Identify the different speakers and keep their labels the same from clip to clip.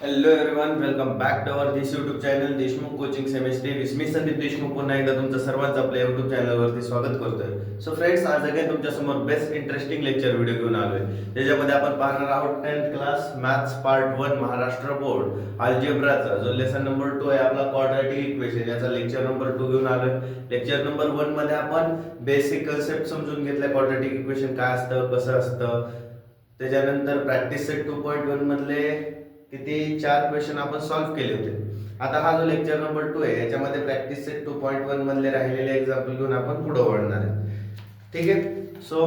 Speaker 1: Hello everyone, welcome back to our this YouTube channel Deshmukh coaching semester. मी संदीप देशमुख पुन्हा एकदा तुमचं सर्वांचं आपल्या यूट्यूब चॅनलवरती स्वागत करतोय. सो फ्रेंड्स, आज अगेन तुमच्यासमोर बेस्ट इंटरेस्टिंग लेक्चर व्हिडिओ घेऊन आलोय, ज्याच्यामध्ये आपण पाहणार आहोत 10th class maths part 1 Maharashtra board अल्जेब्राचा जो लेसन नंबर 2 आहे आपला क्वाड्रॅटिक इक्वेशन, याचा लेक्चर नंबर 2 घेऊन आलोय. लेक्चर नंबर 1 मध्ये आपण बेसिक कन्सेप्ट समजून घेतल्या, क्वाड्रॅटिक इक्वेशन काय असतं, कसं असतं. त्याच्यानंतर प्रॅक्टिस सेट 2.1 मधले किती 4 क्वेश्चन आपण सॉल्व्ह केले होते. आता हा जो लेक्चर नंबर 2 आहे याच्यामध्ये प्रॅक्टिस सेट 2.1 मधले राहिलेले एक्झाम्पल घेऊन आपण पुढे वळणार आहे. ठीक आहे. सो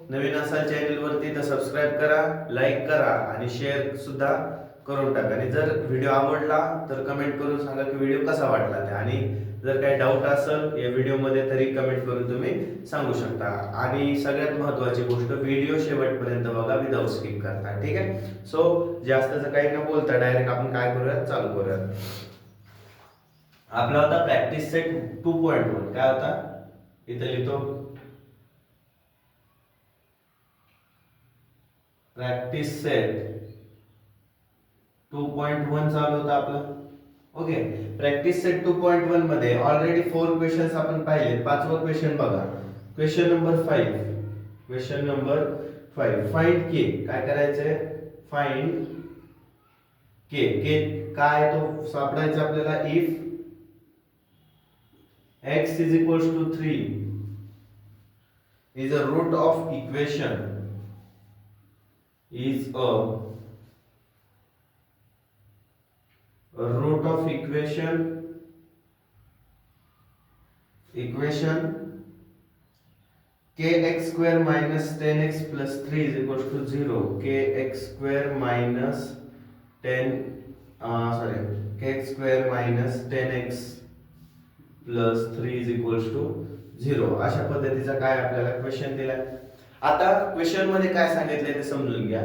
Speaker 1: नवीन असाल चॅनल वरती तर सबस्क्राइब करा, लाईक करा आणि शेअर सुद्धा करून टाका. आणि जर व्हिडिओ आवडला तर कमेंट करून सांगा की व्हिडिओ कसा वाटला ते. आणि जर काही डाऊट असेल या व्हिडिओ मध्ये तरी कमेंट करून तुम्ही सांगू शकता. आणि सगळ्यात महत्त्वाची गोष्ट, व्हिडिओ शेवटपर्यंत बघा विदाऊट स्किप करता. ठीक आहे. सो जास्तच काही न बोलता डायरेक्ट आपण काय करूयात, चालू करूयात. आपला होता प्रॅक्टिस सेट 2.1. काय होता इथे लिहितो, प्रॅक्टिस सेट 2.1 चालू होता आपला. ओके. प्रॅक्टिस सेट 2.1 मध्ये ऑलरेडी 4 क्वेश्चन्स आपण पाहिले. पाचवा क्वेश्चन बघा, question number 5. Question number 5, find K. काय करायचंय, फाइंड के. के काय तो सापडायचा आपल्याला. If x is equals to 3 is a root of equation, is a root of equation kx square minus 10x plus 3 is equals to 0. kx square minus 10 kx square minus 10x plus 3 is equals to 0. अशा पद्धतीचा काय आपल्याला question दिलाय. आता question मध्ये काय सांगितलंय ते समजून घ्या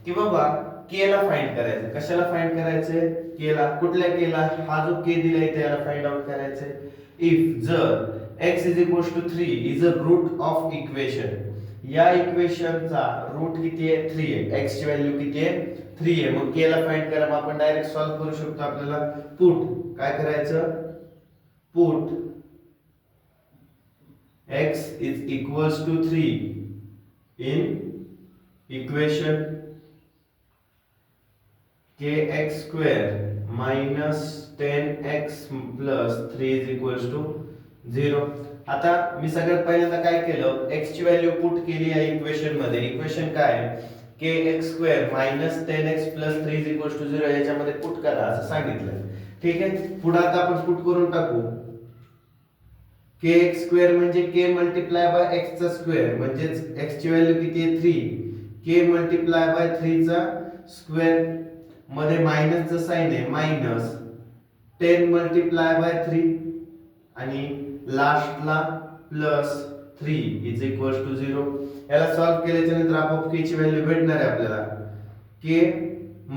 Speaker 1: की बाबा के ला फाइंड करायचं. कशाला फाइंड करायचंय, के ला. कुठल्या के ला, हा जो के दिलाय त्याला फाइंड आउट करायचंय. इफ जर x is equals to 3 is a root of equation, या इक्वेशनचा रूट किती आहे, 3 आहे. x ची व्हॅल्यू किती आहे, 3 आहे. मग के ला फाइंड करा. मग आपण डायरेक्ट सॉल्व्ह करू शकतो. आपल्याला पुट काय करायचं, put x is equals to 3 in equation kx square minus 10x plus 3 is equals to 0. आता मी सगळ्यात पहिल्यांदा काय केलं, x ची व्हॅल्यू पुट केली या इक्वेशन मध्ये. इक्वेशन काय आहे, kx square minus 10x plus 3 is equals to 0 याच्यामध्ये पुट करा असं सांगितलं. ठीक आहे. पुढे आता आपण पुट करून टाकू. kx स्क्वेअर म्हणजे k मल्टिप्लाय बाय x चा स्क्वेअर, म्हणजेच x ची व्हॅल्यू किती आहे, 3. k मल्टिप्लाय बाय 3 चा स्क्वेअर, मध्ये मायनस चा साइन आहे, मायनस 10 मल्टिप्लाय बाय 3 आणि लास्टला प्लस 3 इज इक्वल्स टू 0. याला सॉल्व्ह केल्याच्या नंतर आपोआप k ची व्हॅल्यू भेटणार आहे आपल्याला. k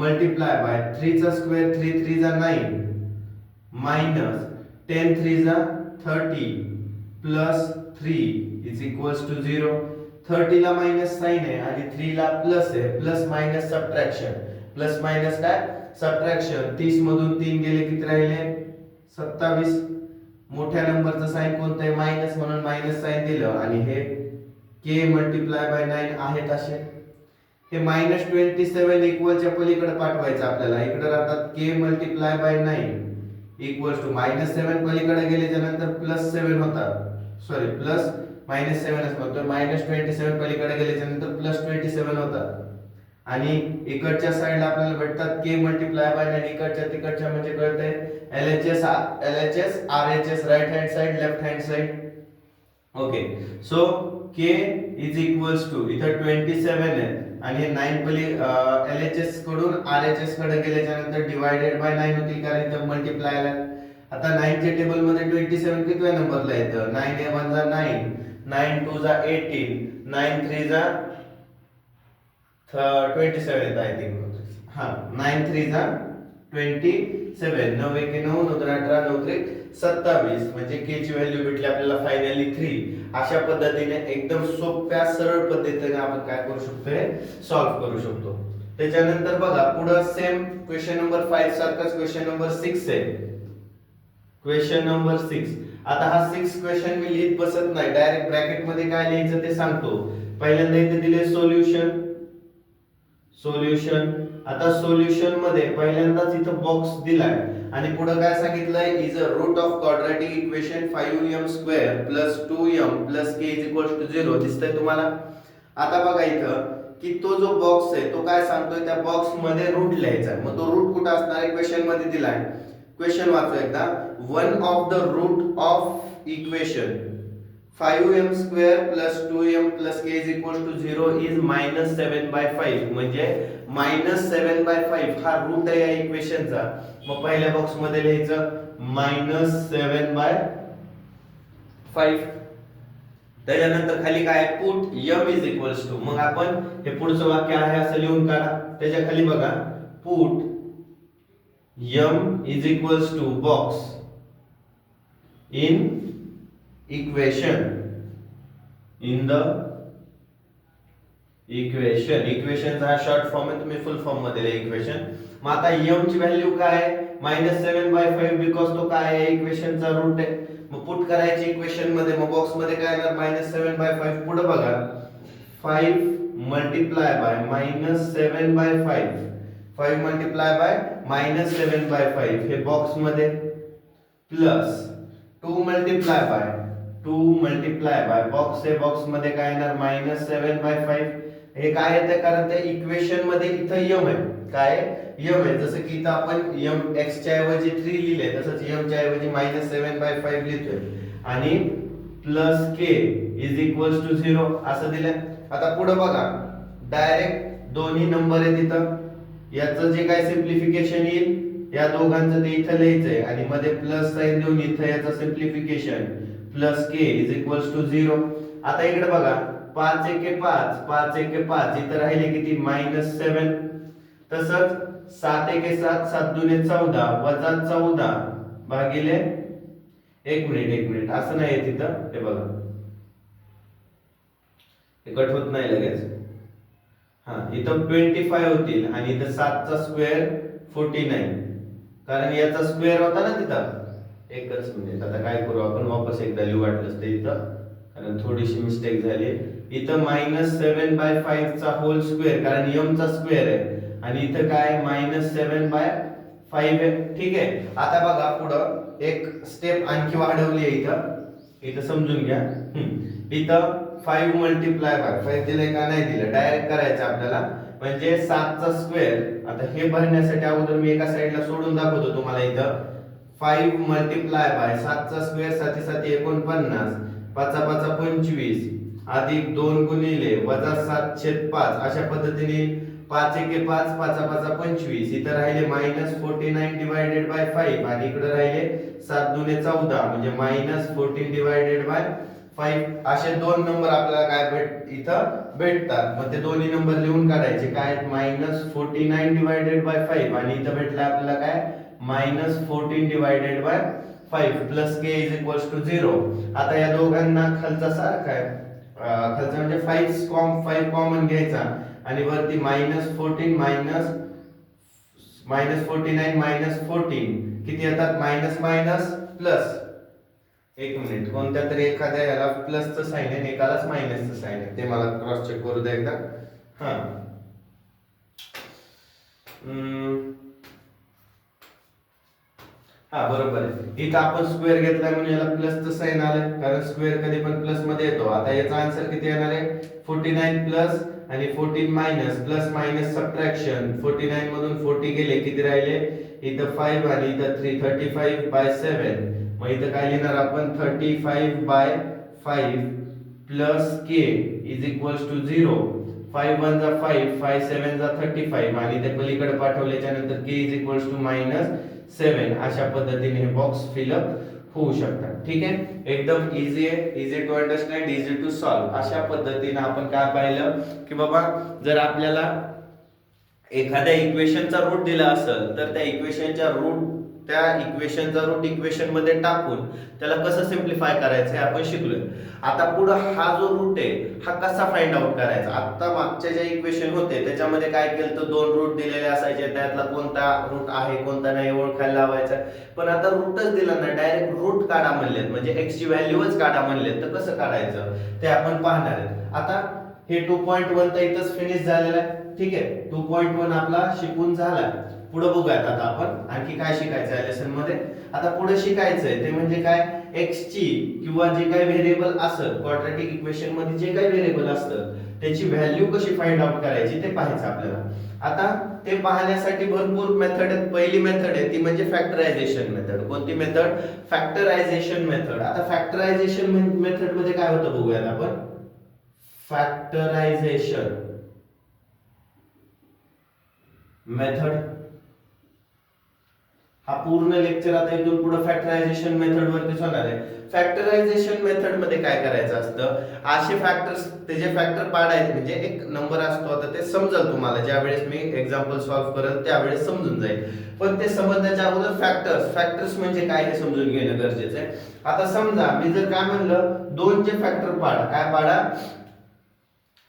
Speaker 1: मल्टिप्लाय बाय 3 चा स्क्वेअर, 3 3 जा 9 मायनस 10 3 जा 30 प्लस 3 इज इक्वल्स टू 0. 30 ला मायनस साइन आहे आणि 3 ला प्लस आहे. Plus minus subtraction, plus minus काय, सबट्रॅक्शन. 30 मधून 3 गेले किती राहिले, 27. मोठ्या नंबरचा साइन कोणता आहे, मायनस, म्हणून मायनस साइन दिलं. आणि हे k मल्टिप्लाय बाय 9 आहेत असे. हे मायनस 27 इक्वलच्या पलीकडे पाठवायचं आपल्याला. इकडे राहतात k multiply by 9 equals to minus 7 पलीकडे गेल्याच्या नंतर प्लस 7 होतात. सॉरी, प्लस मायनस 7 असतो. मायनस 27 पलीकडे गेल्याच्या नंतर प्लस 27 होतात. आणि इकडच्या साइडला आपल्याला भेटतात k मल्टिप्लाय बाय 9. इकडच्या तिकडच्या म्हणजे कळतंय LHS RHS, right hand side, left hand side. Okay. So k is equals to इथं 27 आहे आणि 9 पली LHS कडून RHS कडे गेल्याच्या नंतर डिवायडेड बाय 9 होतील, कारण इथं मल्टिप्लाय आला. आता 9 च्या टेबल मध्ये 27 कितव्या नंबरला येतं, 9 ए 1 जा 9, 9 2 जा 18, 9 3 जा 27 येतं आय थिंक. हां, 9 3 जा 27, 9 1 9, 9 18, 9 3 27, म्हणजे k ची व्हॅल्यू भेटली आपल्याला फायनली 3. अशा पद्धतीने एकदम सोप्या सरळ पद्धतीने आपण काय करू शकतो, सॉल्व्ह करू शकतो. त्याच्यानंतर बघा पुढे सेम क्वेश्चन नंबर 5 सारखाच क्वेश्चन नंबर 6 आहे. Question number 6. आता हा 6 क्वेश्चन मी लिहित बसत नाही, डायरेक्ट ब्रॅकेट मध्ये काय लिहायचं ते सांगतो. पहिल्यांदा इथे दिले सोल्युशन. आता सोल्युशन मध्ये पहिल्यांदाच इथं बॉक्स दिलाय आणि पुढे काय सांगितलंय, is a root of quadratic equation 5m square plus 2m plus k is equal to 0 दिसतंय तुम्हाला. आता बघा इथं की तो जो बॉक्स आहे तो काय सांगतोय, त्या बॉक्स मध्ये रूट लिहायचा. मग तो रूट कुठे असणार आहे, क्वेश्चन मध्ये दिलाय. क्वेश्चन वाचू एकदा. One of the root of equation 5m square plus 2m plus k is equal to 0 is -7/5. म्हणजे -7/5 हा रूट आहे या इक्वेशनचा. मग पहिल्या बॉक्स मध्ये लिहायचं -7/5. त्याच्यानंतर खाली काय put m is equals to, मग आपण हे पुढचं वाक्य आहे असं लिहून काढा. त्याच्या खाली बघा put m is equals to box in equation, in the इक्वेशनचा हा शॉर्ट फॉर्म आहे, तुम्ही फुल फॉर्म मध्ये लिहा इक्वेशन. मग आता m ची व्हॅल्यू काय आहे, -7/5 बिकॉज तो काय आहे इक्वेशनचा रूट आहे. मग पुट करायची इक्वेशन मध्ये, मग बॉक्स मध्ये काय येणार -7/5. पुढे बघा 5 मल्टिप्लाय बाय -7/5, 5 मल्टिप्लाय बाय -7/5 हे बॉक्स मध्ये प्लस 2 मल्टिप्लाय बाय बॉक्स आहे, बॉक्स मध्ये काय येणार -7/5. हे काय येतं, कारण त्या इक्वेशन मध्ये इथं m आहे. काय m आहे, जसं की इथं आपण m x च्या ऐवजी 3 लिहिले तसंच m च्या ऐवजी -7/5 लिहितोय आणि plus k is equals to 0 असं दिलंय. आता पुढे बघा डायरेक्ट दोन्ही नंबर आहेत इथं. याचं जे काय सिम्प्लिफिकेशन येईल या दोघांचं ते इथं लिहायचंय आणि मध्ये प्लस साइन देऊन इथं याचं simplification plus k is equals to 0. आता इकडे बघा 5 1 5, 5 1 5, इथं राहिले किती -7. तसंच 7 1 7, 7 2 14 वजा 14 भागिले 1 मिनिट असं नाही तिथं. हे बघा हे कट होत नाही लगेच. हा इथं 25 होतील आणि इथं 7 चा स्क्वेअर 49, कारण याचा स्क्वेअर होता ना तिथं. एकच मिनिट, आता काय करू आपण वापस एकदा लिहू वाटलंच ते इथं, कारण थोडीशी मिस्टेक झाली. इथं -7/5 चा होल स्क्वेअर, कारण m चा स्क्वेअर आहे आणि इथं काय -7/5 आहे. ठीक आहे. आता बघा पुढं एक स्टेप आणखी वाढवली आहे इथं समजून घ्या. इथं 5 मल्टिप्लाय बाय 5 दिलंय का नाही दिलं, डायरेक्ट करायचं आपल्याला. म्हणजे 7 चा स्क्वेअर, आता हे भरण्यासाठी अगोदर मी एका साइडला सोडून दाखवतो तुम्हाला. इथं 5 मल्टिप्लाय बाय 7 चा स्क्वेअर 7 7 49, 5 5 25 अधिक 2 गुणिले वजा 7/5 अशा पद्धतीने 5 1 5, 5 5 25, इथं राहिले -49 डिवायडेड बाय 5 आणि इकडे राहिले 7 2 14 म्हणजे -14 डिवायडेड बाय 5. असे दोन नंबर आपल्याला काय इथं भेटतात. मग ते दोन्ही नंबर लिहून काढायचे. काय -49 डिवायडेड बाय 5 आणि इथं भेटलं आपल्याला काय -14 divided by 5 plus k is equals to 0. आता या दोघांना खालचा सारखा आहे, खालचा म्हणजे 5 कॉमन घ्यायचा आणि वरती -14 -49 -14 किती येतात, मायनस मायनस प्लस. एक मिनिट, कोणत्या तरी एखाद्या याला प्लसचं साइन आहे, एकालाच मायनसचं साइन आहे, ते मला क्रॉस चेक करू द्या एकदा. हा बरोबर आहे. इथं आपण स्क्वेअर घेतलाय म्हणून याला प्लसचं साइन आलंय, कारण स्क्वेअर कधी पण प्लस मध्ये येतो. आता याचा आन्सर किती येणार आहे, 49 प्लस आणि 14 मायनस, प्लस मायनस सबट्रॅक्शन. 49 मधून 40 गेले, किती राहिले इथं 5 आणि इथं 3, 35/7. मग इथं काय लिहिणार आपण 35/5 plus k is equals to 0. 5 1 जा 5, 5 7 जा 35 आणि ते पलीकडे पाठवल्याच्या नंतर k इज इक्वल्स टू -7. अशा पद्धतीने हे बॉक्स फिलअप होऊ शकतात. ठीक आहे, एकदम इझी आहे, easy to understand, easy to solve. अशा पद्धतीने आपण काय पाहिलं की बाबा जर आपल्याला एखाद्या इक्वेशनचा रूट दिला असेल तर त्या इक्वेशनच्या रूट त्या इक्वेशनचा रूट इक्वेशन मध्ये टाकून त्याला कसं सिम्प्लिफाय करायचं हे आपण शिकलोय. आता पुढे हा जो रूट आहे हा कसा फाइंड आउट करायचा. आता मागच्या ज्या इक्वेशन होते त्याच्यामध्ये काय केलं तर दोन रूट दिलेले असायचे, त्यातला कोणता रूट आहे कोणता नाही ओळखायला लावायचा. पण आता रूटच दिला ना, डायरेक्ट रूट काढा म्हणलेत, म्हणजे x ची व्हॅल्यूच काढा म्हणलेत, तर कसं काढायचं ते आपण पाहणार आहे. आता हे 2.1 तर इथंच फिनिश झालेलं आहे. ठीक आहे, 2.1 आपला शिकून झाला. पुढे बघूयात आता आपण आणखी काय शिकायचं आहे लेसन मध्ये. आता पुढे शिकायचंय ते म्हणजे काय, x ची किंवा जे काही व्हेरिएबल असेल क्वाड्रॅटिक इक्वेशन मध्ये जे काही व्हेरिएबल असतं त्याची व्हॅल्यू कशी फाइंड आउट करायची ते पाहायचं आपल्याला. आता ते पाहण्यासाठी भरपूर मेथड आहेत. पहिली मेथड आहे ती म्हणजे फॅक्टरायझेशन मेथड. कोणती मेथड? Factorisation method. आता फॅक्टरायझेशन मेथड मध्ये काय होतं बघूयात आपण. फॅक्टरायझेशन मेथड हा पूर्ण लेक्चर आता इथून पुढे फॅक्टरायझेशन मेथड वरतीच होणार आहे. फॅक्टरायझेशन मेथड मध्ये काय करायचं असतं, असे फॅक्टर्स त्याचे फॅक्टर पाडायचे, म्हणजे एक नंबर असतो. आता ते समजेल तुम्हाला ज्या वेळेस मी एक्झाम्पल सॉल्व्ह करेल त्यावेळेस समजून जाईल. पण ते समजण्याच्या अगोदर फॅक्टर्स म्हणजे काय हे समजून घेणं गरजेचं आहे. आता समजा मी जर काय म्हणलं 2 चे फॅक्टर पाडा, काय पाडा,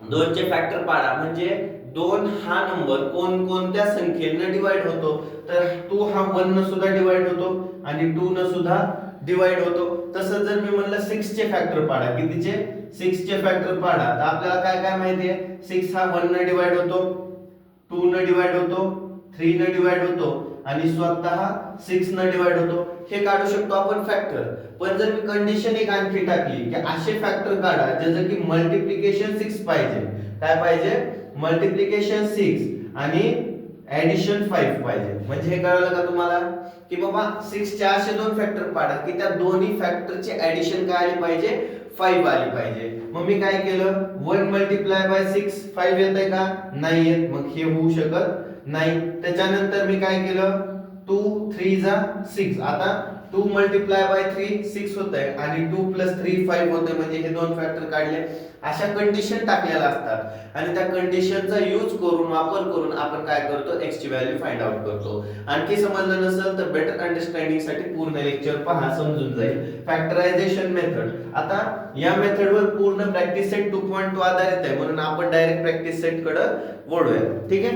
Speaker 1: 2 चे फॅक्टर पाडा, म्हणजे 2 हा नंबर कोणत्या संख्येने डिवाइड होतो, तर 2 हा 1 न सुद्धा डिवाइड होतो आणि 2 न सुद्धा डिवाइड होतो. तसं जर मी म्हणलं 6 चे फॅक्टर पाडा, कितीचे? 6 चे फॅक्टर पाडा, तर आपल्याला काय काय माहिती आहे, 6 हा 1 न डिवाइड होतो, 2 न डिवाइड होतो, 3 न डिवाइड होतो आणि स्वतः 6 न डिवाइड होतो. हे काढू शकतो आपण फॅक्टर. पण जर मी कंडिशन एक आणखी टाकली की असे फॅक्टर काढा ज्याचं की मल्टिप्लिकेशन 6 पाहिजे. काय पाहिजे? मल्टिप्लिकेशन 6 आणि ऍडिशन 5 पाहिजे. म्हणजे हे कळलं का तुम्हाला की बाबा 6 चे असे दोन फॅक्टर पाडा की त्या दोन्ही फॅक्टरची ऍडिशन काय आली पाहिजे? 5 आली पाहिजे. मग मी काय केलं, 1 मल्टिप्लाय बाय 6 5 येतंय का? नाही येत, मग हे होऊ शकत नाही. त्याच्यानंतर मी काय केलं, 2 3 जा 6. आता 2 मल्टिप्लाय बाय 3 6 होतंय आणि 2 प्लस 3 5 होतंय, म्हणजे हे दोन फॅक्टर काढले. अशा कंडिशन टाकलेल्या असतात आणि त्या कंडिशनचा यूज करून वापर करून आपण काय करतो, x ची व्हॅल्यू फाइंड आउट करतो. आणखी समजलं नसेल तर बेटर अंडरस्टँडिंग साठी पूर्ण लेक्चर पहा, समजून जाईल. Factorisation method. आता या मेथडवर पूर्ण प्रॅक्टिस सेट 2.2 आधारित आहे, म्हणून आपण डायरेक्ट प्रॅक्टिस सेट कडे वळूया. ठीक आहे,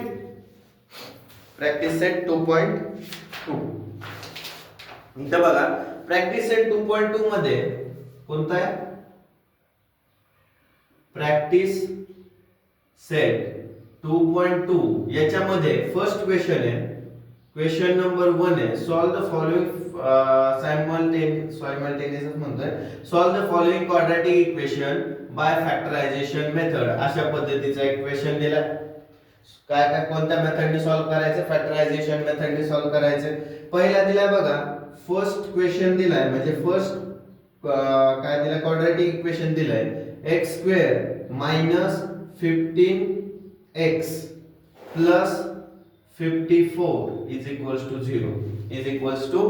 Speaker 1: प्रॅक्टिस सेट 2.2. इथं बघा प्रॅक्टिस सेट 2.2 मध्ये कोणता आहे, प्रॅक्टिस सेट 2.2. याच्यामध्ये फर्स्ट क्वेश्चन आहे, क्वेश्चन नंबर 1 आहे, सॉल्व द फॉलोइंग सायमल्टेनियस म्हणतोय, solve the following quadratic equation by factorisation method. अशा पद्धतीचा एक क्वेश्चन दिला. काय काय कोणत्या मेथडने सॉल्व करायचं? फॅक्टरायझेशन मेथडने सॉल्व करायचं. पहिला दिलाय बघा, फर्स्ट क्वेश्चन दिलाय, म्हणजे फर्स्ट काय दिलाय, क्वाड्रॅटिक इक्वेशन दिलाय, x square minus 15x plus 54 is equals to 0 is equals to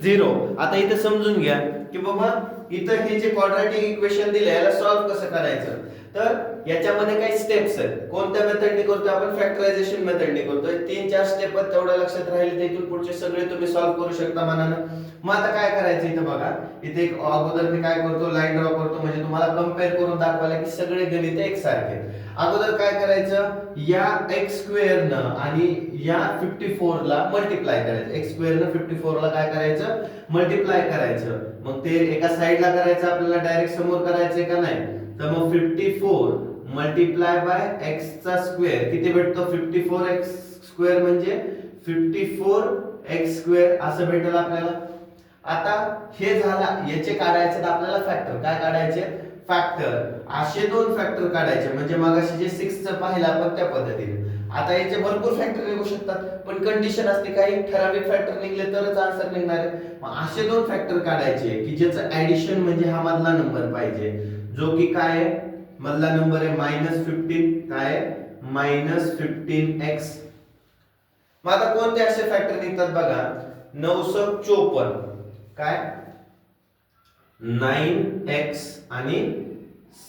Speaker 1: 0. आता इथे समजून घ्या की बाबा इथं हे जे क्वाड्रॅटिक इक्वेशन दिले याला सॉल्व कसं करायचं. तर याच्यामध्ये काही स्टेप्स आहेत. कोणत्या मेथडने करतोय आपण? फॅक्टरायझेशन मेथडने करतोय. 3-4 स्टेप आहेत, तेवढ्या लक्षात राहील. त्यातून पुढचे सगळे तुम्ही सॉल्व करू शकता मनानं. मग आता काय करायचं, इथं बघा, इथे एक अगोदर मी काय करतो, लाईन ड्रॉ करतो, म्हणजे तुम्हाला कंपेअर करून दाखवायला की सगळे गणित एकसारखे. अगोदर काय करायचं, या x स्क्वेअर न आणि या 54 ला मल्टिप्लाय करायचं. x स्क्वेअर न 54 ला काय करायचं, मल्टिप्लाय करायचं. मग ते एका साइडला करायचं आपल्याला, डायरेक्ट समोर करायचंय का नाही. तर मग 54 मल्टिप्लाय बाय x चा स्क्वेअर किती भेटतो, 54x स्क्वेअर म्हणजे 54x स्क्वेअर असं भेटेल आपल्याला. आता हे झाला, याचे काढायचे तर आपल्याला फॅक्टर. काय काढायचे? फॅक्टर. असे दोन फॅक्टर काढायचे, म्हणजे मगाशी जे 6 चं पाहिलं आपण त्या पद्धतीने. आता याचे भरपूर फॅक्टर निघू शकतात, पण कंडिशन असते काही ठराविक फॅक्टर निघले तरच आन्सर निघणार आहे. मग असे दोन फॅक्टर काढायचे की ज्याचं ऍडिशन म्हणजे हा मधला नंबर पाहिजे, जो की काय आहे, मधला नंबर आहे -15. काय आहे? -15x. मग आता कोणते असे फॅक्टर निघतात बघा, 954. काय? 9x आणि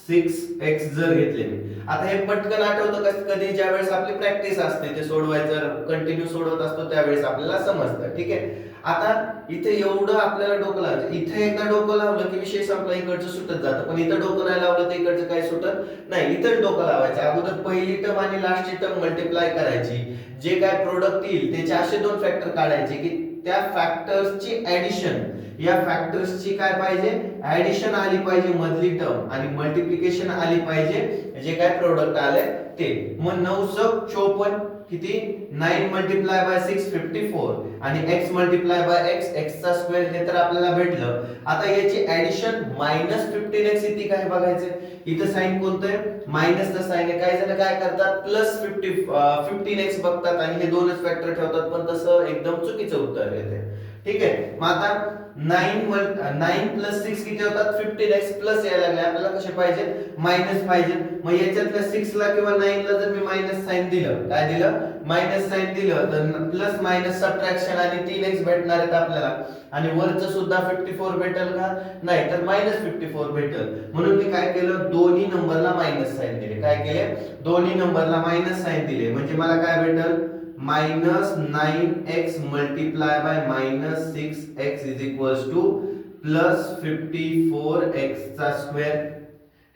Speaker 1: 6x जर घेतले मी, आता हे पटकन आठवतं कधी ज्या वेळेस आपली प्रॅक्टिस असते ते सोडवायचं, कंटिन्यू सोडवत असतो त्यावेळेस आपल्याला समजतं. ठीक आहे, आता इथे एवढं आपल्याला डोकं लावायचं, इथे एकदा डोकं लावलं की विषय संपला, इकडचं सुटत जातं. पण इथं डोकं नाही लावलं तर इकडचं काय सुटत नाही, इथं डोकं लावायचं. अगोदर पहिली टर्म आणि लास्टची टर्म मल्टिप्लाय करायची, जे काय प्रोडक्ट येईल त्याचे असे दोन फॅक्टर काढायचे की त्या फॅक्टर्सची ऍडिशन, या फॅक्टर्सची काय पाहिजे, ऍडिशन आली पाहिजे मधली टर्म, आणि मल्टिप्लिकेशन आली पाहिजे जे काय प्रोडक्ट आले ते. मग 9 × 54 किती, 9 मल्टिप्लाय बाय 6 54, आणि x multiply by x, x चा स्क्वेअर हे तर आपल्याला भेटलं. आता याची ऍडिशन -15x इथे काय बघायचं, इथं साइन कोणतं आहे, मायनसचं साइन आहे. काय झालं, काय करतात, +15x बघतात आणि हे दोनच फॅक्टर ठेवतात, पण तसं एकदम चुकीचं उत्तर येते. ठीक आहे, मग आता 9 + 6 किती होतात, 15x प्लस यायला लागले, आपल्याला कसे पाहिजे, मायनस पाहिजे. मग याच्यातल्या 6 ला किंवा 9 ला जर मी मायनस साइन दिलं, काय दिलं, मायनस साइन दिलं, तर प्लस मायनस सबट्रॅक्शन आणि 3x भेटणार आहेत आपल्याला, आणि वरचं सुद्धा 54 भेटेल का, नाही तर -54 भेटेल. म्हणून मी काय केलं, दोन्ही नंबरला मायनस साइन दिले. काय केले, दोन्ही नंबरला मायनस साइन दिले, म्हणजे मला काय भेटेल, -9x multiply by -6x is equals to +54x चा स्क्वेअर.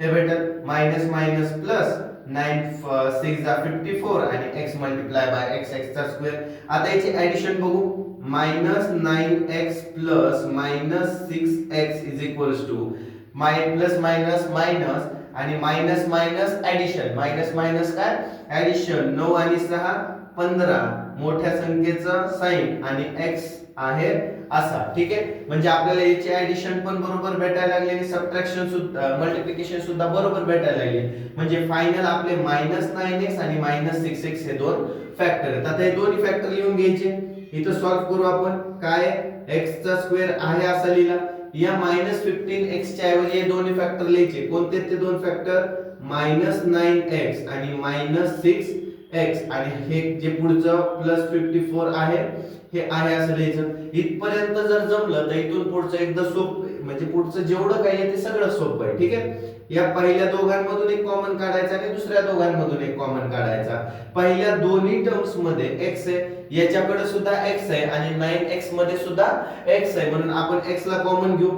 Speaker 1: हे भेटेल, मायनस मायनस प्लस, 9 6 जा 54 आणि x multiply by x, x चा स्क्वेअर. आता याची ऍडिशन बघू, -9x plus -6x is equals to plus minus minus आणि minus minus addition, minus minus काय, ऍडिशन. 9 आणि 6 15, मोठ्या संख्येचं साइन आणि x आहे असा. ठीक आहे, म्हणजे आपल्याला याची ऍडिशन पण बरोबर भेटायला लागली आणि सबट्रॅक्शन सुद्धा, मल्टिप्लिकेशन सुद्धा बरोबर भेटायला लागली. म्हणजे फायनल आपले -9x आणि -6x हे दोन फॅक्टर आहेत. आता हे दोन्ही फॅक्टर लिहून घ्यायचे, इथं सॉल्व्ह करू आपण. काय, x चा स्क्वेअर आहे असा लिहिला, या -15x च्या ऐवजी हे दोन्ही फॅक्टर लिहायचे. कोणते ते दोन फॅक्टर, -9x आणि -6x, आणि हे जे पुढचं +54 आहे हे आहे असं लिहायचं. इथपर्यंत जर जमलं तर इथून पुढचं एकदा सोपं, म्हणजे पुढचं जेवढं काही आहे ते सगळं सोपं आहे. ठीक आहे, या पहिल्या दोघांमधून एक कॉमन काढायचा आणि दुसऱ्या दोघांमधून एक कॉमन काढायचा. पहिल्या दोन्ही टर्म्स मध्ये x आहे, याच्याकडे सुद्धा x आहे आणि 9x मध्ये सुद्धा x आहे, म्हणून आपण x ला कॉमन घेऊ.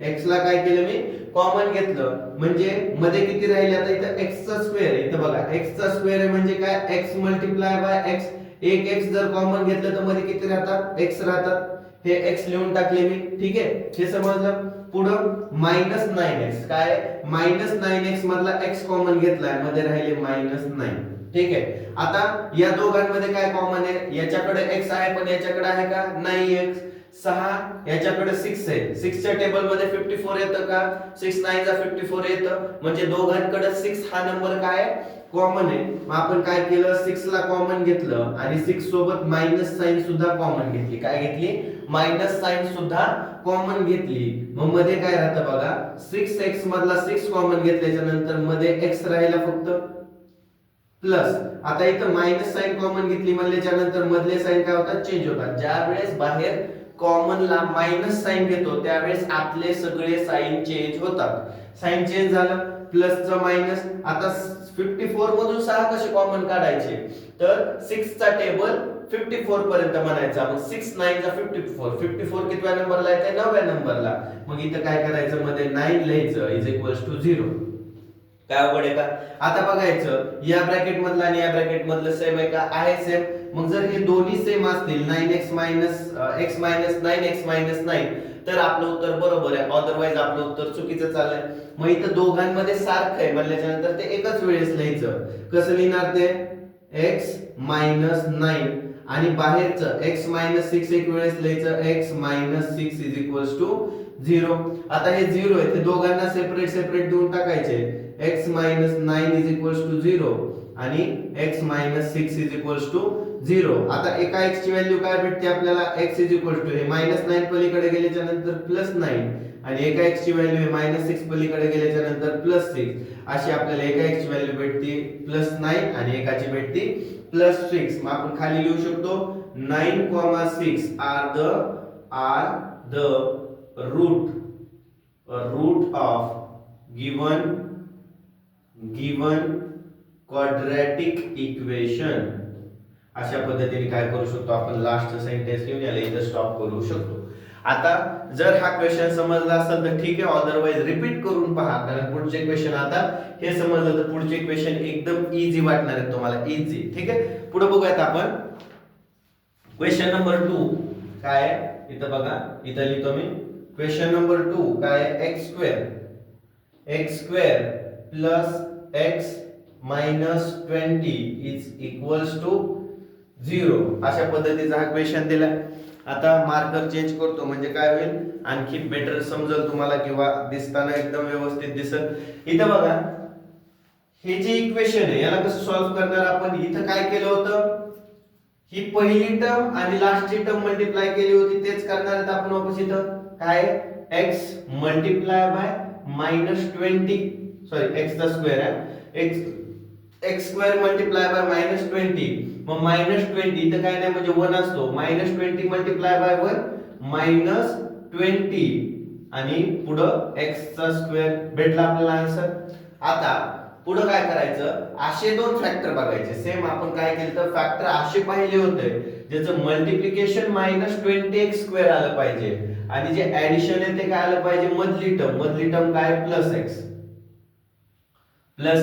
Speaker 1: x ला काय केलं मी, कॉमन घेतलं, म्हणजे मध्ये किती राहिले, आता इथं x चा स्क्वेअर आहे, इथं बघा x चा स्क्वेअर आहे म्हणजे काय, x मल्टिप्लाय बाय x. एक x जर कॉमन घेतलं तर मध्ये किती राहतात, x राहतात. हे x लिहून टाकले मी. ठीक आहे, हे समजलं. पुढं -9x, काय, -9x मधला x कॉमन घेतलाय, मध्ये राहिले -9. ठीक आहे, आता या दोघांमध्ये काय कॉमन आहे, याच्याकडे x आहे पण याच्याकडे आहे का, नाही x. 6, याच्याकडे 6 आहे, 6 च्या टेबल मध्ये 54 येतं का, 6 9 जा 54 येतं, म्हणजे दोघांकडे 6 हा नंबर काय कॉमन आहे. मग आपण काय केलं, 6 ला कॉमन घेतलं आणि 6 सोबत मायनस साइन सुद्धा कॉमन घेतली. काय घेतली, मायनस साइन सुद्धा कॉमन घेतली. मग मध्ये काय राहतं बघा, 6x मधला 6 कॉमन घेतल्याच्या नंतर मध्ये x राहिला फक्त, प्लस. आता इथं मायनस साइन कॉमन घेतली म्हणल्याच्या नंतर मधले साइन काय होतात, चेंज होतात. ज्या वेळेस बाहेर कॉमन ला मायनस साइन घेतो त्यावेळेस आतले सगळे साइन चेंज होतात. साइन चेंज झालं, प्लसचं मायनस. आता 54 मधून 6 कसे कॉमन काढायचे, तर 6 चा टेबल 54 पर्यंत म्हणायचा. मग 6 9 जा 54, 54 कितव्या नंबरला येते, 9व्या नंबरला. मग इथं काय करायचं, मध्ये 9 लिहायचं इज इक्वल्स टू 0. काय अवघड आहे का. आता बघायचं, या ब्रॅकेट मधलं आणि या ब्रॅकेट मधलं सेम आहे का, आहे सेम. मग जर हे दोन्ही सेम असतील, 9x x 9x 9, तर आपलं उत्तर बरोबर आहे, अदरवाइज आपलं उत्तर चुकीचं चाललंय. मग इथं दोघांमध्ये सारखं आहे म्हणल्याच्या नंतर ते एकच वेळेस लिहायचं. कसं लिहिणार ते, x 9 आणि बाहेरचं x 6 एक वेळेस लिहायचं, x 6 इज इक्वल्स टू 0. आता हे 0 आहे, ते दोघांना सेपरेट सेपरेट देऊन टाकायचे. x 9 इज इक्वल्स टू 0 आणि x 6 इज इक्वल्स टू 0. आता एका x ची व्हॅल्यू काय भेटते आपल्याला, x इज इक्वल टू हे -9 पलीकडे गेल्याच्या नंतर +9, आणि एका x ची व्हॅल्यू हे -6 पलीकडे गेल्याच्या नंतर +6. अशी आपल्याला एका x ची व्हॅल्यू भेटते +9 आणि एकाची भेटते +6. मग आपण खाली लिहू शकतो 9, 6 are the root of given given quadratic equation, अशा पद्धतीने काय करू शकतो आपण, लास्ट सेंटेन्स घेऊन याला इथं स्टॉप करू शकतो. आता जर हा क्वेश्चन समजला असेल तर ठीक आहे, अदरवाइज रिपीट करून पहा, कारण पुढचे क्वेश्चन आता हे समजलं तर पुढचे क्वेश्चन एकदम इझी वाटणार आहेत तुम्हाला, इझी. ठीक आहे, पुढे बघूयात आपण. क्वेश्चन नंबर 2 काय आहे इथं बघा, इथं लिहितो मी. क्वेश्चन नंबर 2 काय आहे, x square plus x minus 20 is equals to 0, अशा पद्धतीचा हा क्वेश्चन दिला. आता मार्कर चेंज करतो म्हणजे काय होईल, आणखी बेटर समजेल तुम्हाला किंवा दिसताना एकदम व्यवस्थित दिसेल. इथं बघा, हे जे इक्वेशन आहे याला कसं सॉल्व्ह करणार आपण, इथं काय केलं होतं, ही पहिली टर्म आणि लास्टची टर्म मल्टिप्लाय केली होती, तेच करणार आहेत आपण वापस. इथं काय, x multiply bye minus 20, sorry x चा स्क्वेअर आहे, x square multiply by minus 20, मग मायनस 20 इथं काय नाही म्हणजे 1 असतो, मायनस 20 मल्टिप्लाय बाय 1 मायनस 20 आणि पुढं x चा स्क्वेअर भेटला आपल्याला आन्सर. आता पुढं काय करायचं, असे दोन फॅक्टर बघायचे. सेम आपण काय केलं तर फॅक्टर असे पाहिले होते ज्याचं मल्टिप्लिकेशन मायनस 20x स्क्वेअर आलं पाहिजे आणि जे ऍडिशन आहे ते काय आलं पाहिजे, मधली टर्म काय प्लस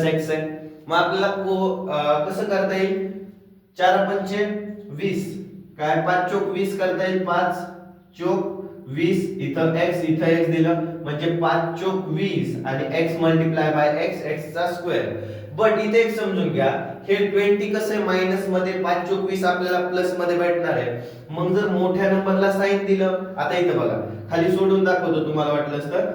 Speaker 1: x आहे. मग आपल्याला कसं करता येईल, 4 पंचे 20, काय 5 चोक 20 करता येईल, 5 चोक 20, इथं x दिलं म्हणजे 5 चोक 20 आणि x मल्टिप्लाय बाय x चा स्क्वेअर. बट इथे एक समजून घ्या, हे 20 कसं आहे मायनस मध्ये, 5 चोक 20 आपल्याला प्लस मध्ये भेटणार आहे. मग जर मोठ्या नंबरला साइन दिलं, आता इथं बघा खाली सोडून दाखवतो तुम्हाला वाटलंच तर,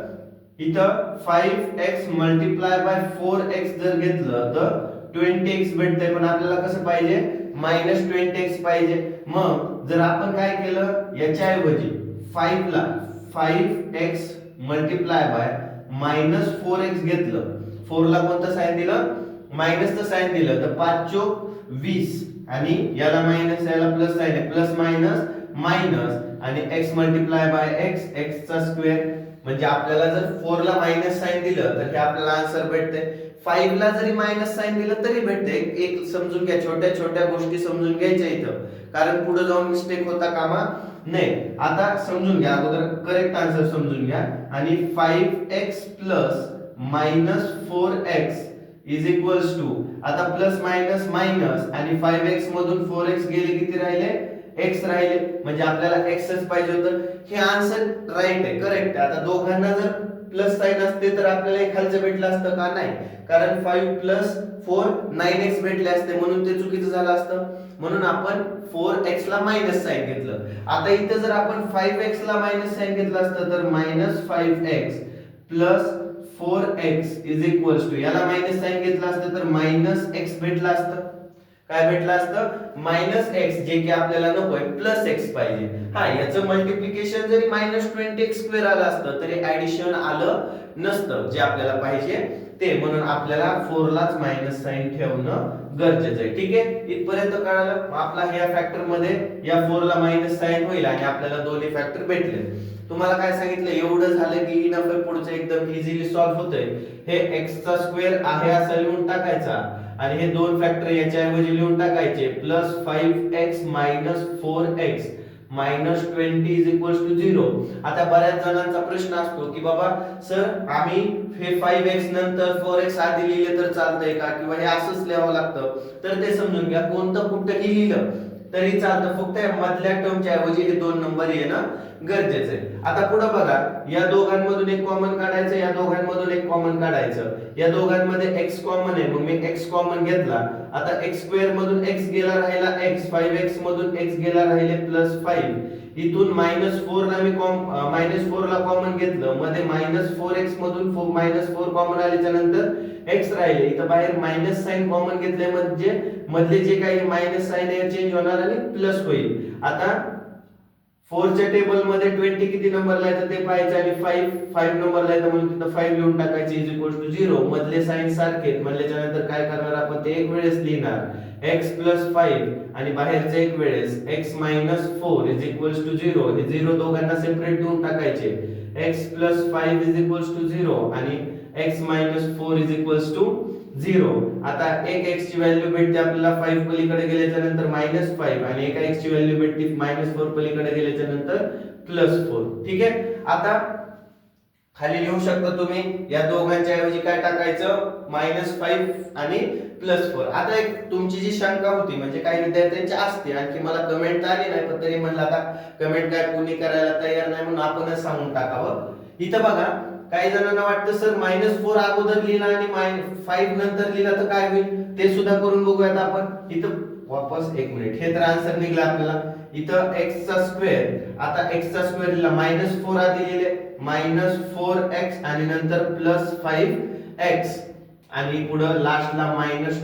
Speaker 1: इथं 5x मल्टिप्लाय बाय 4x जर घेतलं तर 20x भेटतंय, पण आपल्याला कसं पाहिजे, मायनस 20x पाहिजे. मग जर आपण काय केलं, याच्या ऐवजी 5x multiply by minus 4x घेतलं, 4 ला कोणतं साइन दिलं, मायनसचं साइन दिलं, तर 5 चोक 20 आणि याला मायनस याला प्लस साइन आहे, प्लस मायनस मायनस आणि x मल्टिप्लाय बाय x चा स्क्वेअर. म्हणजे आपल्याला जर 4 ला मायनस साइन दिलं तर हे आपल्याला आन्सर भेटते, 5 ला जरी मायनस साइन दिलं तरी भेटते. एक समजून घ्या, छोट्या छोट्या गोष्टी समजून घ्यायच्या इथं, कारण पुढे जाऊन मिस्टेक होता कामा नाही. आता समजून घ्या, अगोदर करेक्ट आन्सर समजून घ्या. आणि 5x plus minus 4x is equals to, आता प्लस मायनस मायनस आणि 5x मधून 4x गेले, किती राहिले, x राहिले, म्हणजे आपल्याला xच पाहिजे होतं. हे आन्सर राईट आहे, करेक्ट आहे. आता दोघांना जर प्लस साइन असते तर आपल्याला हे खालचं भेटलं असतं का, नाही, कारण 5 प्लस 4 9x भेटले असते, म्हणून ते चुकीचं झालं असतं. म्हणून आपण 4x ला मायनस साइन घेतलं. आता इथे जर आपण 5x ला मायनस साइन घेतलं असतं तर minus 5x plus 4x is equals to, याला मायनस साइन घेतलं असतं तर मायनस x भेटलं असतं. काय भेटलं असतं, मायनस x, जे की आपल्याला नकोय, प्लस x पाहिजे. हा, याचं मल्टिप्लिकेशन जरी मायनस 20x स्क्वेअर आलं असतं तरी ऍडिशन आलं नसतं जे आपल्याला पाहिजे ते, म्हणून आपल्याला 4 लाच मायनस साइन ठेवणं गरजेचं आहे. ठीक आहे, इथपर्यंत कळालं. आपला ह्या फॅक्टर मध्ये या 4 ला मायनस साइन होईल आणि आपल्याला दोन्ही फॅक्टर भेटले. तुम्हाला काय सांगितलं, एवढं झालं की इनफ आहे, पुढचं एकदम इझिली सॉल्व्ह होतंय. हे x चा स्क्वेअर आहे असं लिहून टाकायचा आणि हे दोन फॅक्टर याच्या ऐवजी लिहून टाकायचे, plus 5x minus 4x minus 20 is equals to 0. आता बऱ्याच जणांचा प्रश्न असतो की बाबा सर, आम्ही हे 5x नंतर 4x आधी लिहिले तर चालतंय का, किंवा हे असंच लिहावं लागतं. तर ते समजून घ्या, कोणतं कुठंही लिहिलं तरी चालतं, फक्त या मधल्या टर्मच्या ऐवजी हे दोन नंबर येणं गरजेचं आहे. आता पुढे बघा, या दोघांमधून एक कॉमन काढायचं, या दोघांमधून एक कॉमन काढायचं. या दोघांमध्ये x कॉमन आहे, मग मी x कॉमन घेतला. आता x स्क्वेअर मधून x गेला, राहिला x, 5x मधून x गेला, राहिले प्लस 5. इथून -4 ला मी -4 ला कॉमन घेतलं, मध्ये -4x मधून -4 कॉमन आल्याच्या नंतर x राहिले, इथं बाहेर मायनस साइन कॉमन घेतले, म्हणजे मधले जे काही मायनस साइन आहे चेंज होणार आणि प्लस होईल. आता 4 च्या टेबल मध्ये 20 किती नंबरला येतं ते पाहायचं आणि 5 नंबरला येतं, म्हणून तिथं 5 लिहून टाकायचे इज इक्वल टू 0. मधले साइन सारखेच, मधल्याच्या नंतर काय करणार आपण, ते एक वेळेस लिहिणार x प्लस 5 आणि बाहेरचे एक वेळेस x minus 4 is equal to 0. हे 0 दोघांना सेपरेट लिहून टाकायचे, x plus 5 is equal to 0 आणि x minus 4 is equal to 0. आता एक x ची व्हॅल्यू भेटते आपल्याला 5 पलीकडे गेल्याच्या नंतर -5 आणि एका x ची व्हॅल्यू भेटते -4 पलीकडे गेल्याच्या नंतर +4. ठीक आहे. आता खाली लिहू शकता तुम्ही या दोघांच्या ऐवजी काय टाकायचं -5 आणि +4. आता एक तुमची जी शंका होती म्हणजे काही विद्यार्थ्यांची असते आणखी मला कमेंट आली नाही पण तरी म्हणलं आता कमेंट काय कोणी करायला तयार नाही म्हणून आपणच सांगून टाकावं. इथं बघा काही जणांना वाटतं सर -4 अगोदर लिहिला आणि -5 नंतर लिहिला तर काय होईल ते सुद्धा करून बघूयात आपण. इथं वापस एक मिनिट हे तर आन्सर निघला आपल्याला. इथं x चा स्क्वेअर आता x चा स्क्वेअर लिहिला -4 आधी लिहिले -4x आणि नंतर +5x आणि पुढे लास्टला -20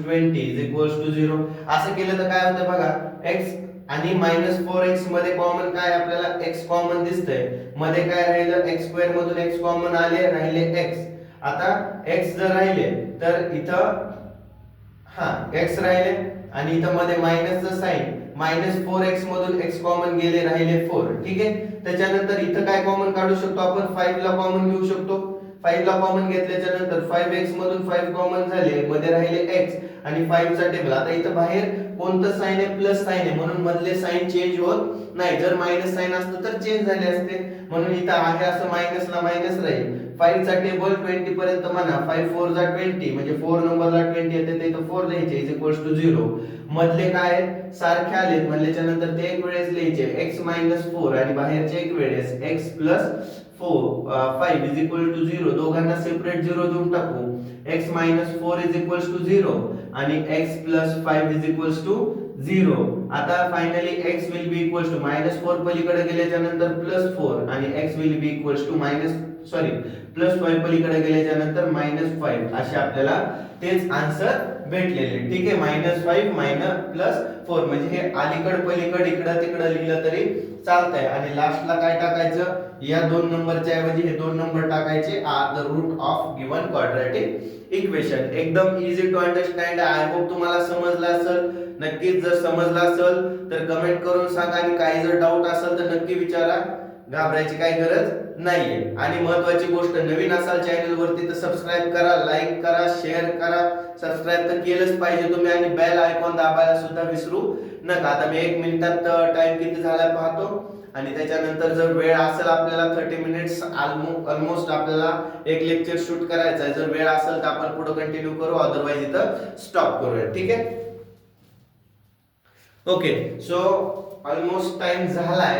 Speaker 1: 0. असं केलं तर काय होतं बघा x आणि -4x मध्ये कॉमन काय आपल्याला x कॉमन दिसतंय. मध्ये काय राहिलं x स्क्वेअर मधून x कॉमन आले राहिले x. आता x जर राहिले तर इथं x राहिले आणि इथं मध्ये मायनसचं साइन -4x मधून x कॉमन गेले राहिले 4. ठीक आहे. त्याच्यानंतर इथं काय कॉमन काढू शकतो आपण 5 ला कॉमन घेऊ शकतो. 5 ला कॉमन घेतल्याच्या नंतर 5x मधून 5 कॉमन झाले मध्ये राहिले x आणि 5 चा टेबल. आता इथं बाहेर कोणतं साइन आहे प्लस साइन आहे म्हणून मधले साइन चेंज होत नाही. जर मायनस साइन असतं तर चेंज झाले असते म्हणून इथं आहे असं मायनसला मायनस राहील. 5 चा टेबल 20 पर्यंत म्हणा 5 4 जा 20 म्हणजे 4 नंबरला 20 येते तर इथं 4 लिहायचे =0. मधले काय सारखे आलेत म्हणल्याच्या नंतर ते एक वेळेस लिहायचे x 4 आणि बाहेरचे एक वेळेस x 5 0. दोघांना सेपरेट 0 देऊन टाकू. x 4 0 आणि x 5 0. आता finally x will be equal to -4 पलीकडे गेल्याच्या नंतर +4 आणि x will be equal to +5 पलीकडे गेल्याच्या नंतर -5 असे आपल्याला तेच आन्सर भेटलेले. ठीक आहे. -5 +4 म्हणजे हे अलीकड पलीकड इकडं तिकडं लिहिलं तरी चालतंय आणि लास्टला काय टाकायचं या दोन नंबरच्या ऐवजी हे दोन नंबर टाकायचे are the root of given quadratic equation. एकदम easy to understand. I hope तुम्हाला समजलं असेल. नक्कीच जर समजलं असेल तर कमेंट करून सांगा आणि काही जर डाऊट असेल तर नक्की विचारा. घाबरायची काही गरज नाहीये. आणि महत्त्वाची गोष्ट नवीन असाल चॅनल वरती तर सबस्क्राइब करा, लाईक करा, शेअर करा. सबस्क्राइब तर केलंच पाहिजे तुम्ही आणि बेल आयकॉन दाबायला सुद्धा विसरू नका. आता मी 1 मिनिटात टाइम किती झालाय पाहतो आणि त्याच्यानंतर जर वेळ असेल आपल्याला 30 मिनिट्स ऑलमोस्ट आपल्याला एक लेक्चर शूट करायचा आहे. जर वेळ असेल तर आपण पुढे कंटिन्यू करू अदरवाइज इथं स्टॉप करूया. ठीक आहे. ओके. सो ऑलमोस्ट टाइम झालाय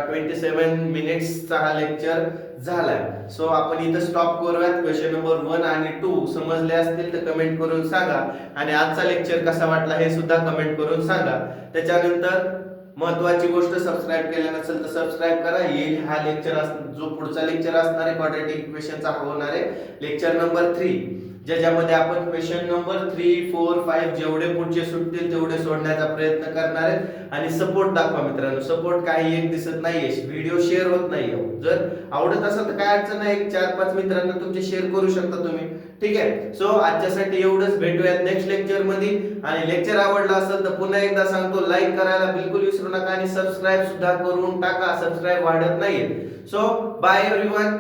Speaker 1: 27 मिनिट्सचा हा लेक्चर झालाय. सो आपण इथं स्टॉप करूयात. क्वेश्चन नंबर 1 आणि 2 समजले असतील तर कमेंट करून सांगा आणि आजचा लेक्चर कसा वाटला हे सुद्धा कमेंट करून सांगा. त्याच्यानंतर महत्त्वाची गोष्ट सबस्क्राइब केलं नसेल तर सबस्क्राइब करा. येईल हा लेक्चर जो पुढचा लेक्चर असणार आहे क्वाड्रॅटिक इक्वेशनचा होणार आहे लेक्चर नंबर 3 ज्याच्यामध्ये आपण क्वेश्चन नंबर 3 4 5 जेवढे पुढचे सुटतील तेवढे सोडण्याचा प्रयत्न करणार आहेत. आणि सपोर्ट दाखवा मित्रांनो. सपोर्ट काही एक दिसत नाहीये, व्हिडिओ शेअर होत नाहीये. जर आवडत असेल तर काय अडचण नाही, 4-5 मित्रांना तुमचे शेअर करू शकता तुम्ही. ठीक आहे. सो आजच्यासाठी एवढंच. भेटूयात नेक्स्ट लेक्चर मध्ये. आणि लेक्चर आवडला असेल तर पुन्हा एकदा सांगतो लाईक करायला बिलकुल विसरू नका आणि सबस्क्राइब सुद्धा करून टाका. सबस्क्राइब वाढत नाहीये. So bye everyone.